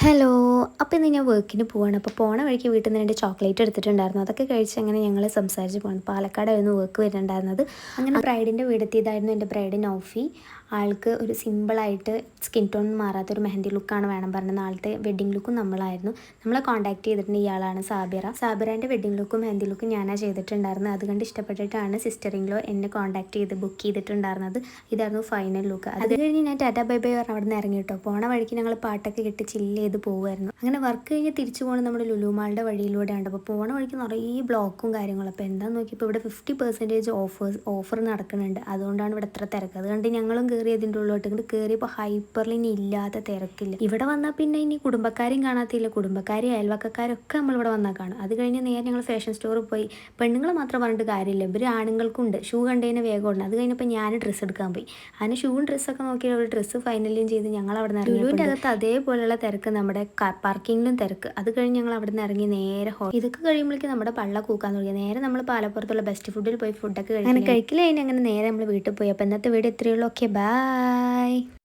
Hello. അപ്പോൾ ഇന്ന് ഞാൻ വർക്കിന് പോവാണ്. അപ്പോൾ പോണ വഴിക്ക് വീട്ടിൽ നിന്ന് 2 ചോക്ലേറ്റ് എടുത്തിട്ടുണ്ടായിരുന്നു. അതൊക്കെ കഴിച്ച് അങ്ങനെ ഞങ്ങൾ സംസാരിച്ച് പോകണം. പാലക്കാടായിരുന്നു വർക്ക് വരുന്നുണ്ടായിരുന്നത്. അങ്ങനെ ബ്രൈഡിൻ്റെ വീടെത്തിയതായിരുന്നു. എൻ്റെ ബ്രൈഡ് നൗഫി. ആൾക്ക് ഒരു സിമ്പിളായിട്ട് സ്കിൻ ടോൺ മാറാത്തൊരു മെഹന്തി ലുക്കാണ് വേണം പറഞ്ഞത്. നാളത്തെ വെഡ്ഡിങ് ലുക്കും നമ്മളായിരുന്നു. നമ്മളെ കോൺടാക്ട് ചെയ്തിട്ടുണ്ട് ഇയാളാണ് സാബിറ. സാബിറേൻ്റെ വെഡ്ഡിങ് ലുക്കും മെഹന്തി ലുക്കും ഞാനാണ് ചെയ്തിട്ടുണ്ടായിരുന്നത്. അതുകൊണ്ട് ഇഷ്ടപ്പെട്ടിട്ടാണ് സിസ്റ്റർ ഇൻ ലോ എന്നെ കോൺടാക്ട് ചെയ്ത് ബുക്ക് ചെയ്തിട്ടുണ്ടായിരുന്നത്. ഇതായിരുന്നു ഫൈനൽ ലുക്ക്. അത് കഴിഞ്ഞ് ഞാൻ ടാറ്റാ ബൈ ബൈ പറഞ്ഞ് അവിടെ നിന്ന് ഇറങ്ങി കേട്ടോ. പോണ വഴിക്ക് ഞങ്ങൾ പാട്ടൊക്കെ കേട്ട് ചില്ല് ചെയ്ത് പോകുമായിരുന്നു. അങ്ങനെ വർക്ക് കഴിഞ്ഞ് തിരിച്ചു പോകുന്നത് നമ്മുടെ ലുലുമാളുടെ വഴിയിലൂടെയാണ്. അപ്പോൾ പോണ വഴിക്ക് നിറയെ ബ്ലോക്കും കാര്യങ്ങളും. അപ്പോൾ എന്താണെന്ന് നോക്കിയപ്പോൾ ഇവിടെ 50% ഓഫർ നടക്കുന്നുണ്ട്. അതുകൊണ്ടാണ് ഇവിടെ എത്ര തിരക്ക്. അതുകൊണ്ട് ഞങ്ങളും കയറി അതിൻ്റെ ഉള്ളിലോട്ട്. ഇങ്ങോട്ട് കയറിയപ്പോൾ ഹൈപ്പറിൽ ഇനി ഇല്ലാത്ത തിരക്കില്ല. ഇവിടെ വന്നാൽ പിന്നെ ഇനി കുടുംബക്കാരെയും കാണാത്തില്ല. കുടുംബക്കാരും അയൽവക്കക്കാരൊക്കെ നമ്മളിവിടെ വന്നാൽ കാണും. അത് കഴിഞ്ഞ് നേരെ ഞങ്ങൾ ഫാഷൻ സ്റ്റോറിൽ പോയി. പെണ്ണുങ്ങൾ മാത്രം പറഞ്ഞിട്ട് കാര്യമില്ല, ഇവർ ആണുങ്ങൾക്കുണ്ട്. ഷൂ കണ്ടതിന് വേഗം ഉണ്ട്. അത് കഴിഞ്ഞപ്പോൾ ഞാൻ ഡ്രസ്സ് എടുക്കാൻ പോയി. അതിന് ഷൂവും ഡ്രസ്സൊക്കെ നോക്കി ഒരു ഡ്രസ്സ് ഫൈനലും ചെയ്ത് ഞങ്ങൾ അവിടെ നിന്ന് ലുലുവിൻ്റെ അകത്ത് അതേപോലെയുള്ള തിരക്ക് നമ്മുടെ പാർക്കിങ്ങിലും തിരക്ക്. അത് കഴിഞ്ഞ് ഞങ്ങൾ അവിടെ നിന്ന് ഇറങ്ങി നേരെ ഇതൊക്കെ കഴിയുമ്പോഴേക്കും നമ്മുടെ പള്ള കൂക്കാൻ തുടങ്ങി. നേരെ നമ്മൾ പാലപ്പുറത്തുള്ള ബെസ്റ്റ് ഫുഡിൽ പോയി ഫുഡൊക്കെ കഴിക്കും. അങ്ങനെ കഴിക്കില്ല. അതിന് അങ്ങനെ നേരെ നമ്മൾ വീട്ടിൽ പോയി. അപ്പോൾ ഇന്നത്തെ വീഡിയോ ഇത്രയേ ഉള്ളൂ. Okay, by.